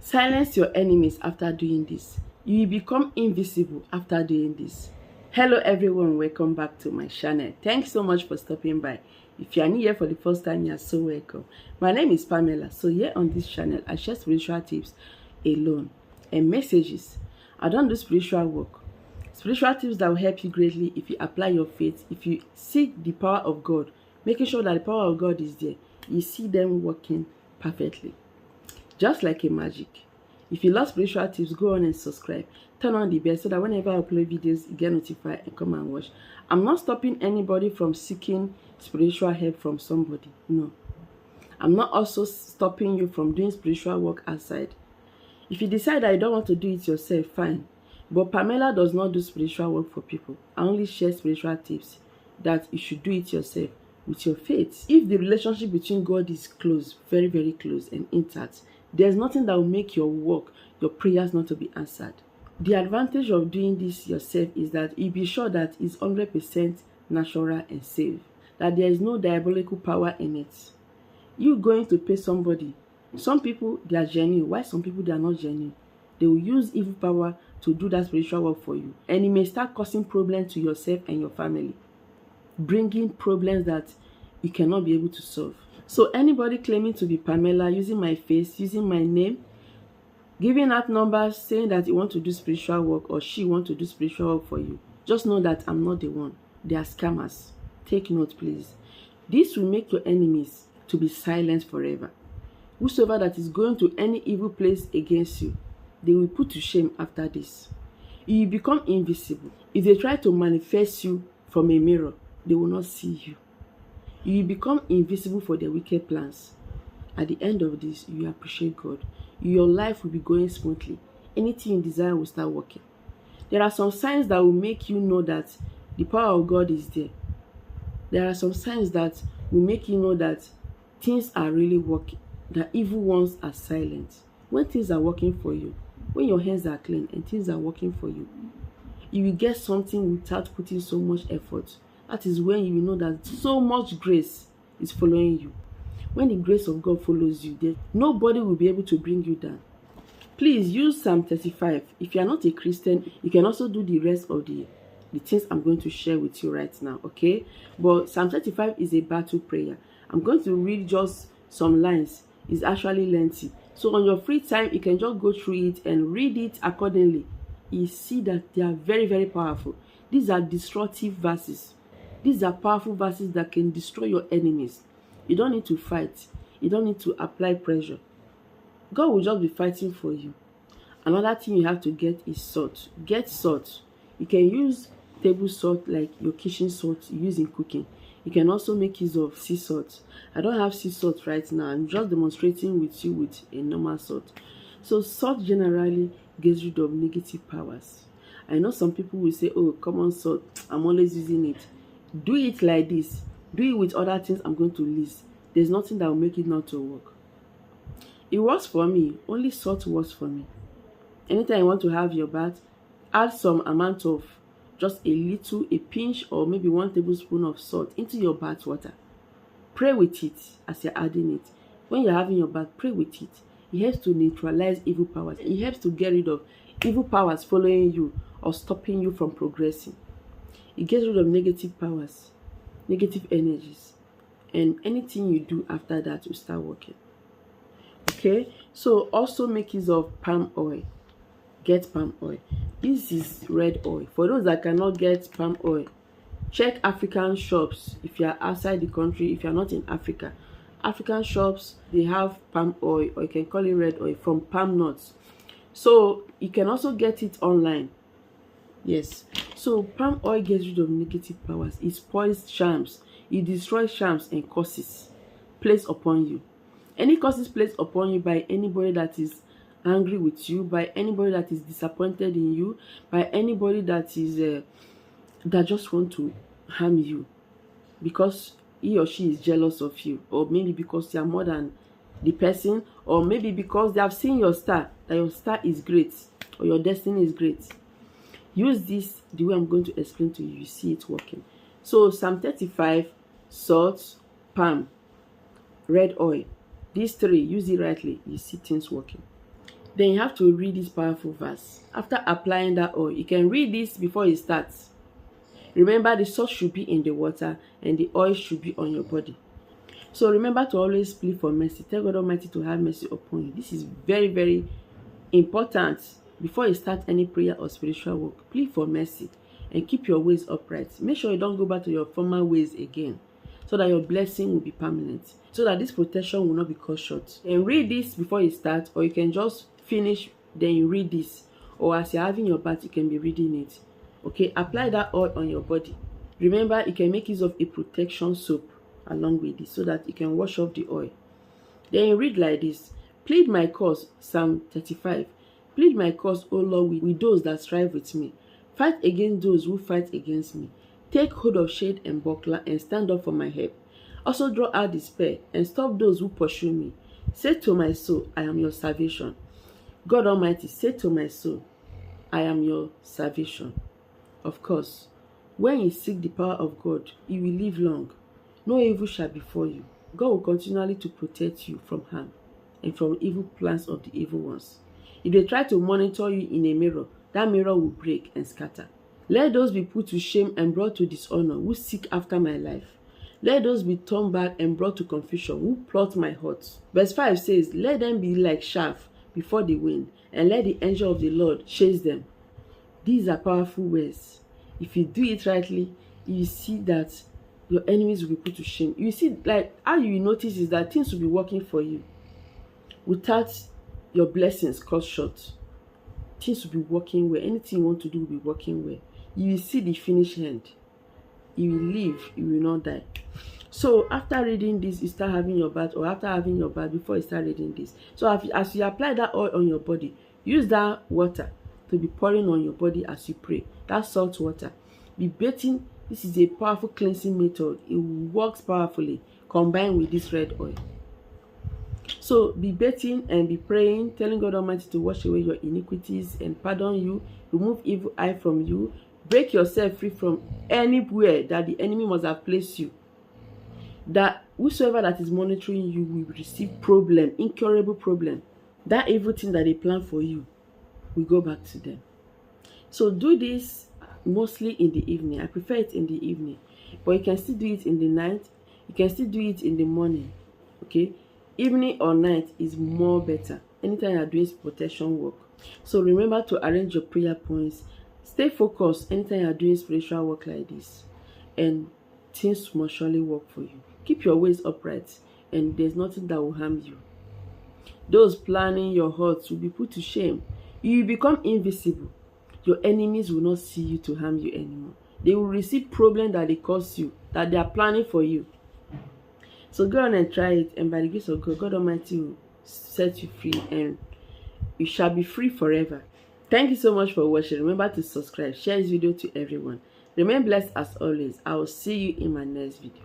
Silence your enemies after doing this. You will become invisible after doing this. Hello everyone, welcome back to my channel. Thanks so much for stopping by. If you are new here for the first time, you are so welcome. My name is Pamela. So here on this channel, I share spiritual tips alone and messages. I don't do spiritual work. Spiritual tips that will help you greatly if you apply your faith, if you seek the power of God, making sure that the power of God is there. You see them working perfectly. Just like a magic. If you love spiritual tips, go on and subscribe. Turn on the bell so that whenever I upload videos, you get notified and come and watch. I'm not stopping anybody from seeking spiritual help from somebody. No. I'm not also stopping you from doing spiritual work outside. If you decide that you don't want to do it yourself, fine. But Pamela does not do spiritual work for people. I only share spiritual tips that you should do it yourself with your faith. If the relationship between God is close, very, very close and intact, there's nothing that will make your work, your prayers not to be answered. The advantage of doing this yourself is that you be sure that it's 100% natural and safe. That there is no diabolical power in it. You going to pay somebody. Some people, they are genuine. Why some people, they are not genuine? They will use evil power to do that spiritual work for you. And it may start causing problems to yourself and your family. Bringing problems that you cannot be able to solve. So anybody claiming to be Pamela, using my face, using my name, giving out numbers, saying that you want to do spiritual work or she want to do spiritual work for you, just know that I'm not the one. They are scammers. Take note, please. This will make your enemies to be silent forever. Whosoever that is going to any evil place against you, they will put to shame after this. You become invisible. If they try to manifest you from a mirror, they will not see you. You become invisible for their wicked plans. At the end of this, you appreciate God. Your life will be going smoothly. Anything you desire will start working. There are some signs that will make you know that the power of God is there. There are some signs that will make you know that things are really working. The evil ones are silent. When things are working for you, when your hands are clean and things are working for you, you will get something without putting so much effort. That is when you will know that so much grace is following you. When the grace of God follows you, nobody will be able to bring you down. Please use Psalm 35. If you are not a Christian, you can also do the rest of the things I'm going to share with you right now, okay? But Psalm 35 is a battle prayer. I'm going to read just some lines. It's actually lengthy. So on your free time, you can just go through it and read it accordingly. You see that they are very, very powerful. These are destructive verses. These are powerful verses that can destroy your enemies. You don't need to fight. You don't need to apply pressure. God will just be fighting for you. Another thing you have to get is salt. Get salt. You can use table salt like your kitchen salt you use in cooking. You can also make use of sea salt. I don't have sea salt right now. I'm just demonstrating with you with a normal salt. So salt generally gets rid of negative powers. I know some people will say, oh, common salt, I'm always using it. Do it like this. Do it with other things I'm going to list. There's nothing that will make it not to work. It works for me. Only salt works for me. Anytime you want to have your bath, add some amount of just a little, a pinch or maybe 1 tablespoon of salt into your bath water. Pray with it as you're adding it. When you're having your bath, pray with it. It helps to neutralize evil powers. It helps to get rid of evil powers following you or stopping you from progressing. It gets rid of negative powers, negative energies, and anything you do after that will start working. Okay, so also make use of palm oil. Get palm oil. This is red oil. For those that cannot get palm oil, check African shops. If you are outside the country, if you are not in Africa, African shops, they have palm oil, or you can call it red oil, from palm nuts. So you can also get it online. Yes. So palm oil gets rid of negative powers. It spoils charms. It destroys charms and curses placed upon you. Any curses placed upon you by anybody that is angry with you, by anybody that is disappointed in you, by anybody that is that just want to harm you because he or she is jealous of you, or maybe because you are more than the person, or maybe because they have seen your star, that your star is great or your destiny is great. Use this the way I'm going to explain to you. You see it working. So Psalm 35, salt, palm, red oil. These three, use it rightly. You see things working. Then you have to read this powerful verse. After applying that oil, you can read this before you start. Remember, the salt should be in the water and the oil should be on your body. So remember to always plead for mercy. Tell God Almighty to have mercy upon you. This is very, very important. Before you start any prayer or spiritual work, plead for mercy and keep your ways upright. Make sure you don't go back to your former ways again, so that your blessing will be permanent, so that this protection will not be cut short. And read this before you start, or you can just finish, then you read this, or as you're having your bath, you can be reading it. Okay, apply that oil on your body. Remember, you can make use of a protection soap along with it, so that you can wash off the oil. Then you read like this: plead my cause, Psalm 35. Plead my cause, O Lord, with those that strive with me. Fight against those who fight against me. Take hold of shade and buckler and stand up for my help. Also draw out despair and stop those who pursue me. Say to my soul, I am your salvation. God Almighty, say to my soul, I am your salvation. Of course, when you seek the power of God, you will live long. No evil shall befall you. God will continually to protect you from harm and from evil plans of the evil ones. If they try to monitor you in a mirror, that mirror will break and scatter. Let those be put to shame and brought to dishonor who seek after my life. Let those be turned back and brought to confusion who plot my hurt. Verse 5 says, let them be like chaff before the wind, and let the angel of the Lord chase them. These are powerful words. If you do it rightly, you see that your enemies will be put to shame. You see, like, how you notice is that things will be working for you without your blessings cut short. Things will be working well. Anything you want to do will be working well. You will see the finished end. You will live, you will not die. So after reading this, you start having your bath, or after having your bath, before you start reading this. So as you apply that oil on your body, use that water to be pouring on your body as you pray. That salt water. Be bathing. This is a powerful cleansing method. It works powerfully combined with this red oil. So be bathing and be praying, telling God Almighty to wash away your iniquities and pardon you, remove evil eye from you, break yourself free from anywhere that the enemy must have placed you. That whosoever that is monitoring you will receive problem, incurable problem. That evil thing that they plan for you will go back to them. So do this mostly in the evening. I prefer it in the evening, but you can still do it in the night. You can still do it in the morning. Okay, evening or night is more better anytime you are doing protection work. So remember to arrange your prayer points. Stay focused anytime you are doing spiritual work like this, and things must surely work for you. Keep your ways upright, and there's nothing that will harm you. Those planning your hurts will be put to shame. You will become invisible. Your enemies will not see you to harm you anymore. They will receive problems that they cause you, that they are planning for you. So go on and try it, and by the grace of God, God Almighty will set you free, and you shall be free forever. Thank you so much for watching. Remember to subscribe, share this video to everyone. Remain blessed as always. I will see you in my next video.